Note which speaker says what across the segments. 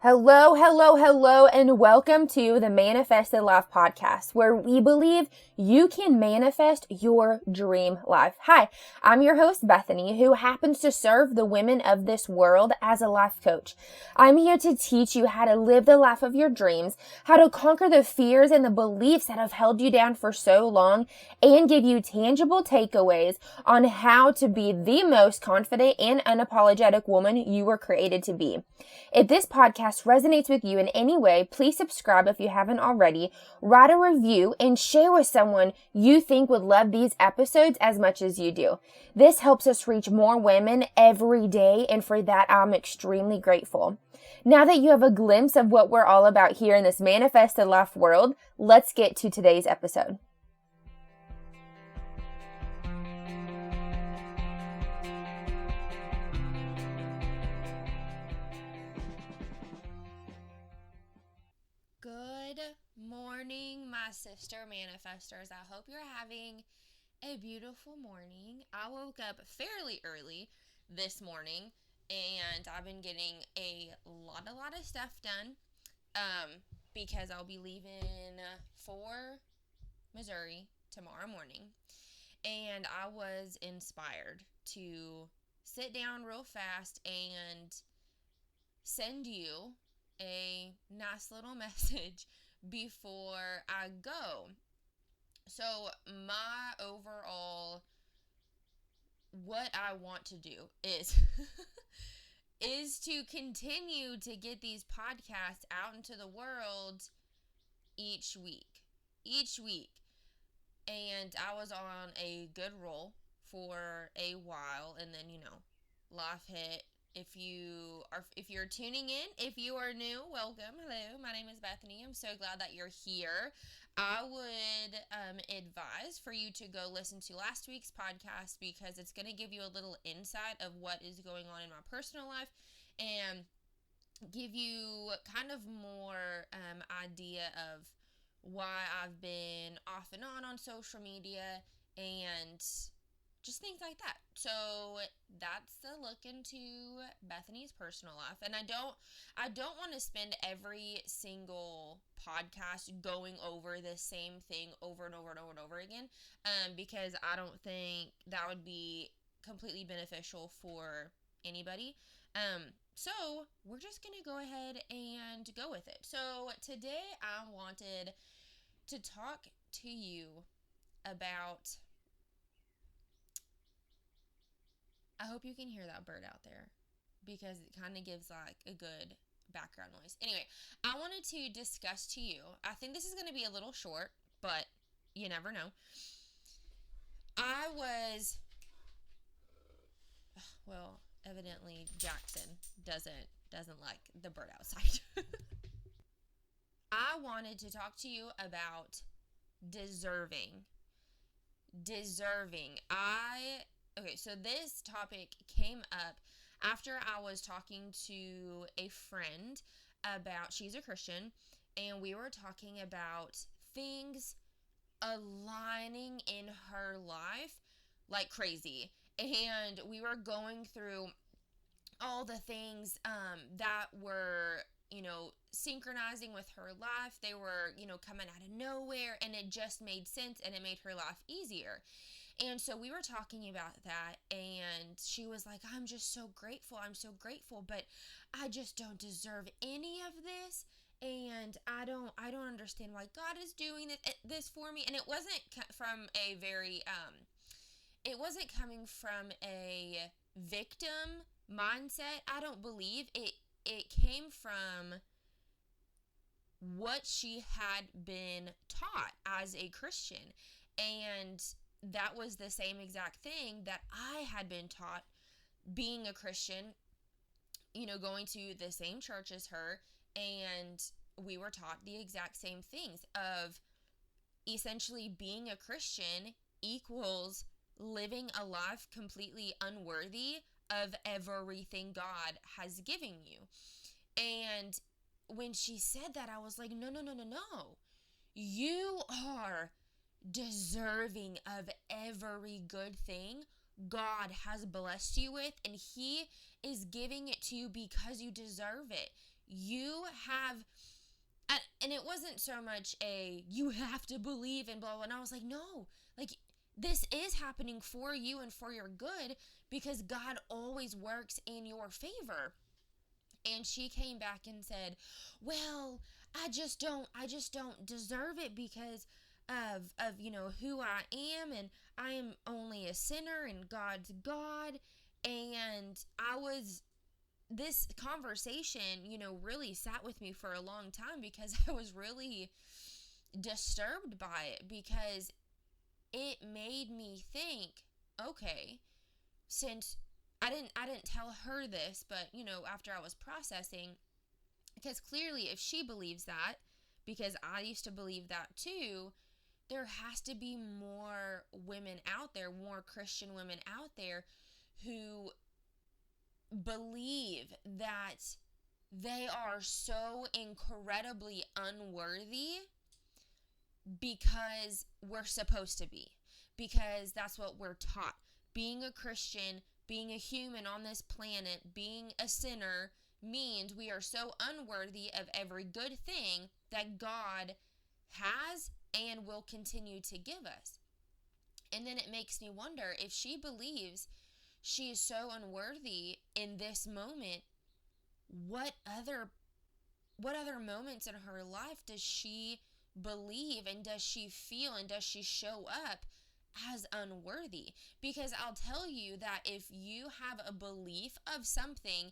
Speaker 1: Hello, hello, hello, and welcome to the Manifested Life podcast, where we believe you can manifest your dream life. Hi, I'm your host, Bethany, who happens to serve the women of this world as a life coach. I'm here to teach you how to live the life of your dreams, how to conquer the fears and the beliefs that have held you down for so long, and give you tangible takeaways on how to be the most confident and unapologetic woman you were created to be. If this podcast resonates with you in any way, please subscribe if you haven't already, write a review, and share with someone you think would love these episodes as much as you do. This helps us reach more women every day, and for that, I'm extremely grateful. Now that you have a glimpse of what we're all about here in this Manifested Life world, let's get to today's episode. Good morning, my sister manifestors. I hope you're having a beautiful morning. I woke up fairly early this morning and I've been getting a lot of stuff done because I'll be leaving for Missouri tomorrow morning. And I was inspired to sit down real fast and send you a nice little message before I go. So my overall, what I want to do is is to continue to get these podcasts out into the world each week. And I was on a good roll for a while, and then life hit. If you're tuning in, if you are new, welcome. Hello, my name is Bethany. I'm so glad that you're here. I would advise for you to go listen to last week's podcast because it's going to give you a little insight of what is going on in my personal life and give you kind of more idea of why I've been off and on social media and just things like that. So that's the look into Bethany's personal life. And I don't want to spend every single podcast going over the same thing over and over again, because I don't think that would be completely beneficial for anybody. So we're just going to go ahead and go with it. So today I wanted to talk to you about, I hope you can hear that bird out there because it kind of gives like a good background noise. Anyway, I wanted to discuss to you, I think this is going to be a little short, but you never know. Evidently Jackson doesn't like the bird outside. I wanted to talk to you about deserving. Okay, so this topic came up after I was talking to a friend about, she's a Christian, and we were talking about things aligning in her life like crazy. And we were going through all the things that were, synchronizing with her life. They were, coming out of nowhere, and it just made sense and it made her life easier. And so we were talking about that, and she was like, I'm just so grateful. I'm so grateful, but I just don't deserve any of this. And I don't understand why God is doing this for me. And it wasn't from a very, it wasn't coming from a victim mindset. I don't believe it came from what she had been taught as a Christian. And that was the same exact thing that I had been taught being a Christian, going to the same church as her. And we were taught the exact same things of essentially being a Christian equals living a life completely unworthy of everything God has given you. And when she said that, I was like, no. You are deserving of every good thing God has blessed you with, and He is giving it to you because you deserve it. you have, and it wasn't so much you have to believe in blah, blah, and I was like, no, like, this is happening for you and for your good, because God always works in your favor. And she came back and said, well, I just don't deserve it because of who I am, and I am only a sinner and God's God. And this conversation, really sat with me for a long time, because I was really disturbed by it, because it made me think, okay, since I didn't tell her this, but after I was processing, because clearly if she believes that, because I used to believe that too, there has to be more women out there, more Christian women out there who believe that they are so incredibly unworthy because we're supposed to be, because that's what we're taught. Being a Christian, being a human on this planet, being a sinner means we are so unworthy of every good thing that God has and will continue to give us. And then it makes me wonder, if she believes she is so unworthy in this moment, what other moments in her life does she believe, and does she feel, and does she show up as unworthy? Because I'll tell you that if you have a belief of something,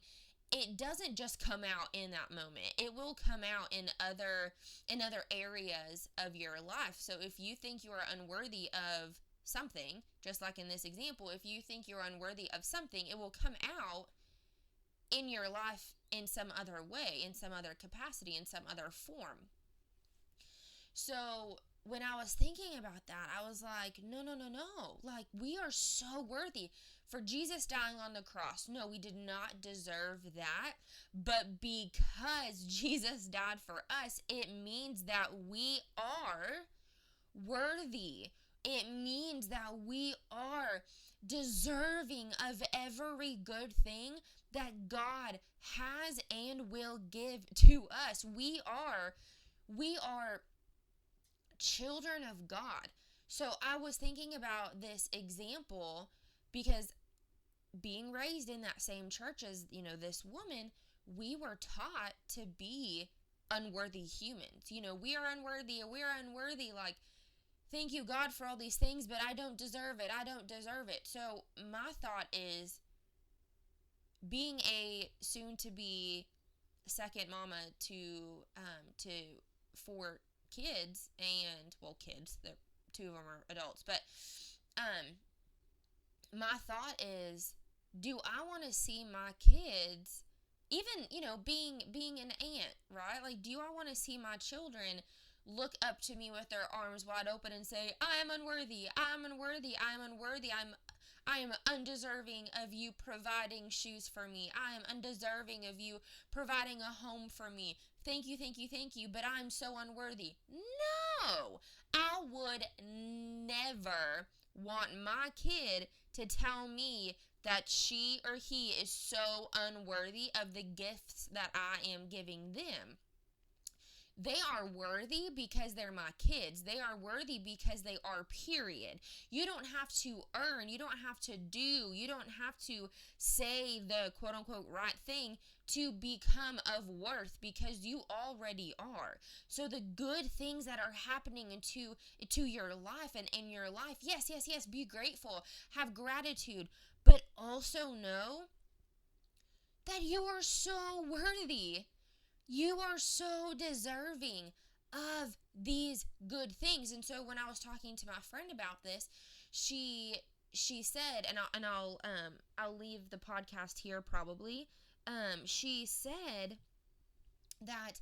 Speaker 1: it doesn't just come out in that moment. It will come out in other areas of your life. So if you think you are unworthy of something, just like in this example, if you think you're unworthy of something, it will come out in your life in some other way, in some other capacity, in some other form. So when I was thinking about that, I was like, no. Like, we are so worthy for Jesus dying on the cross. No, we did not deserve that. But because Jesus died for us, it means that we are worthy. It means that we are deserving of every good thing that God has and will give to us. We are children of God. So I was thinking about this example, because being raised in that same church as, this woman, we were taught to be unworthy humans. We are unworthy, like, thank you, God, for all these things, but I don't deserve it. So my thought is, being a soon-to-be second mama to 4 kids, and, well, kids, 2 of them are adults, but my thought is, do I want to see my kids, even, being an aunt, right? Like, do I want to see my children look up to me with their arms wide open and say, I am unworthy, I am undeserving of you providing shoes for me. I am undeserving of you providing a home for me. Thank you, but I'm so unworthy. No! I would never want my kid to tell me that she or he is so unworthy of the gifts that I am giving them. They are worthy because they're my kids. They are worthy because they are, period. You don't have to earn. You don't have to do. You don't have to say the quote-unquote right thing to become of worth, because you already are. So the good things that are happening into your life and in your life, yes, be grateful. Have gratitude. But also know that you are so worthy. You are so deserving of these good things. And so when I was talking to my friend about this, she said, and I'll leave the podcast here probably. She said that,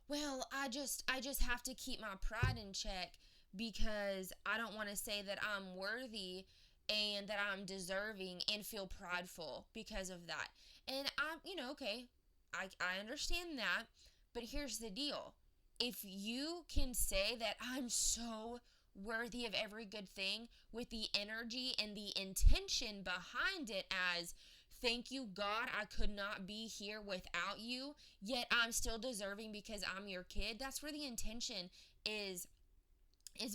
Speaker 1: well, I just have to keep my pride in check, because I don't want to say that I'm worthy and that I'm deserving and feel prideful because of that. And I'm, okay, I understand that, but here's the deal. If you can say that I'm so worthy of every good thing with the energy and the intention behind it as Thank you, God, I could not be here without you, yet I'm still deserving because I'm your kid. That's where the intention is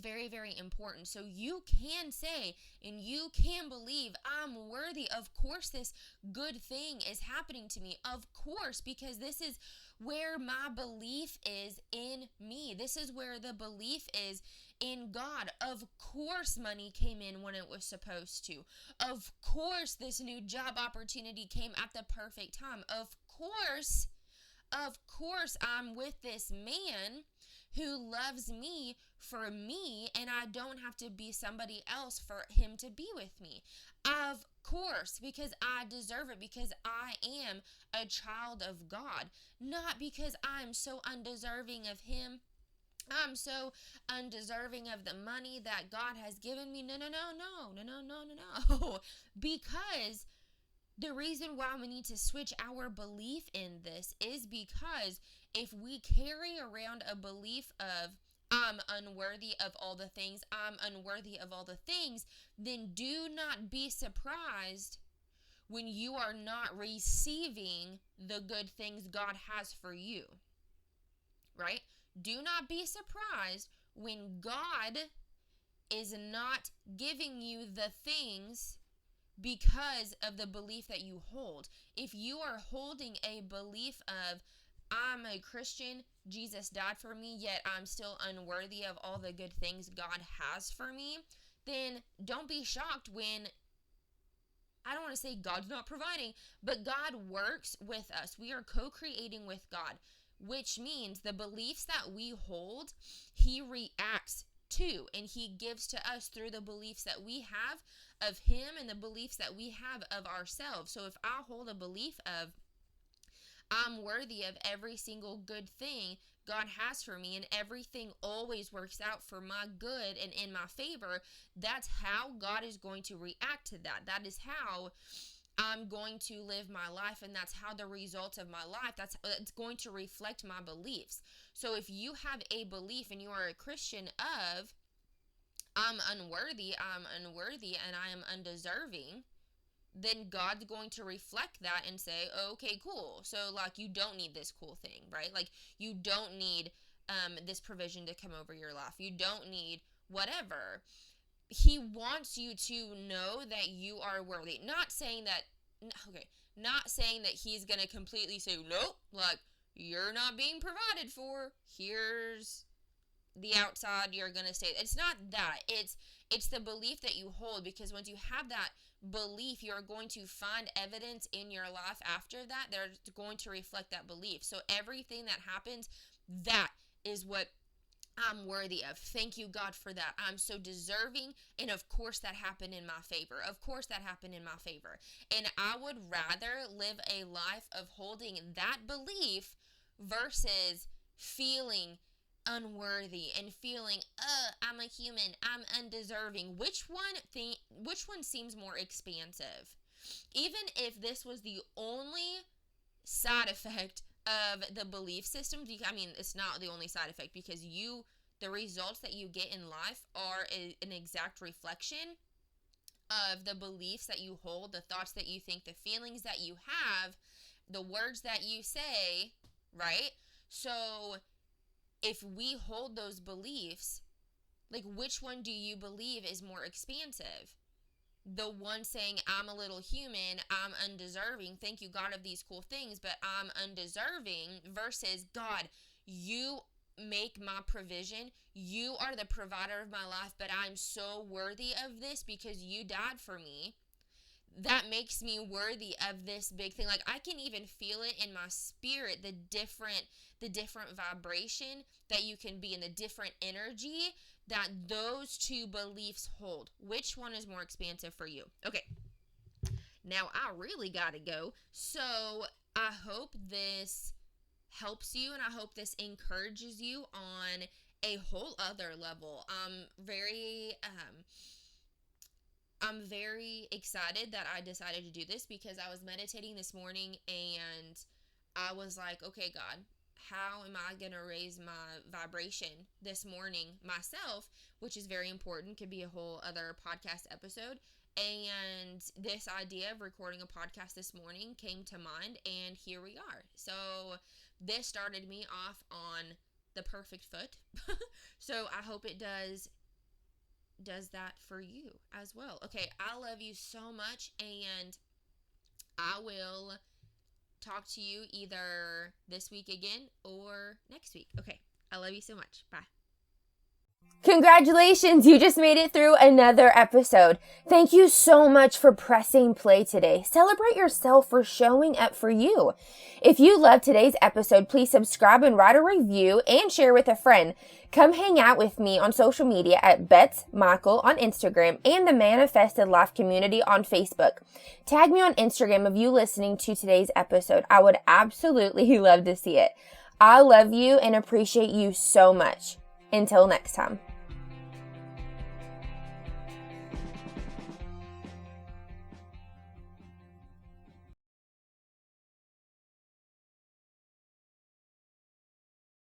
Speaker 1: very, very important. So you can say and you can believe I'm worthy. Of course, this good thing is happening to me. Of course, because this is where my belief is in me. This is where the belief is in God. Of course, money came in when it was supposed to. Of course, this new job opportunity came at the perfect time. Of course, I'm with this man who loves me for me, and I don't have to be somebody else for him to be with me. Of course, because I deserve it, because I am a child of God, not because I'm so undeserving of him. I'm so undeserving of the money that God has given me. No, no, no, no, no, no, no, no, no. Because the reason why we need to switch our belief in this is because if we carry around a belief of I'm unworthy of all the things, I'm unworthy of all the things, then do not be surprised when you are not receiving the good things God has for you, right? Do not be surprised when God is not giving you the things because of the belief that you hold. If you are holding a belief of I'm a Christian, Jesus died for me, yet I'm still unworthy of all the good things God has for me, then don't be shocked when, I don't want to say God's not providing, but God works with us. We are co-creating with God, which means the beliefs that we hold, he reacts to, and he gives to us through the beliefs that we have of him and the beliefs that we have of ourselves. So if I hold a belief of I'm worthy of every single good thing God has for me, and everything always works out for my good and in my favor, that's how God is going to react to that. That is how I'm going to live my life, and that's how the results of my life, it's going to reflect my beliefs. So if you have a belief and you are a Christian of I'm unworthy, and I am undeserving, then God's going to reflect that and say, okay, cool. So, like, you don't need this cool thing, right? Like, you don't need this provision to come over your life. You don't need whatever. He wants you to know that you are worthy. Not saying that he's going to completely say, nope, like, you're not being provided for. Here's the outside, you're going to stay. It's not that. It's the belief that you hold, because once you have that belief, you're going to find evidence in your life after that. They're going to reflect that belief. So everything that happens, that is what I'm worthy of. Thank you, God, for that. I'm so deserving. And of course that happened in my favor. Of course that happened in my favor. And I would rather live a life of holding that belief versus feeling unworthy and feeling, I'm a human, I'm undeserving. Which one seems more expansive? Even if this was the only side effect of the belief systems, I mean, it's not the only side effect, because the results that you get in life are an exact reflection of the beliefs that you hold, the thoughts that you think, the feelings that you have, the words that you say, right? So if we hold those beliefs, like, which one do you believe is more expansive? The one saying, I'm a little human, I'm undeserving, thank you, God, of these cool things, but I'm undeserving, versus, God, you make my provision, you are the provider of my life, but I'm so worthy of this because you died for me. That makes me worthy of this big thing. Like, I can even feel it in my spirit, the different vibration that you can be in, the different energy that those two beliefs hold. Which one is more expansive for you? Okay, now I really gotta go. So I hope this helps you, and I hope this encourages you on a whole other level. I'm very excited that I decided to do this, because I was meditating this morning and I was like, okay, God, how am I going to raise my vibration this morning myself, which is very important, could be a whole other podcast episode. And this idea of recording a podcast this morning came to mind, and here we are. So this started me off on the perfect foot. So I hope it does that for you as well. Okay, I love you so much, and I will talk to you either this week again or next week. Okay, I love you so much. Bye.
Speaker 2: Congratulations, you just made it through another episode. Thank you so much for pressing play today. Celebrate yourself for showing up for you. If you loved today's episode, please subscribe and write a review and share with a friend. Come hang out with me on social media at Bets Michael on Instagram and the Manifested Life community on Facebook. Tag me on Instagram of you listening to today's episode. I would absolutely love to see it. I love you and appreciate you so much. Until next time.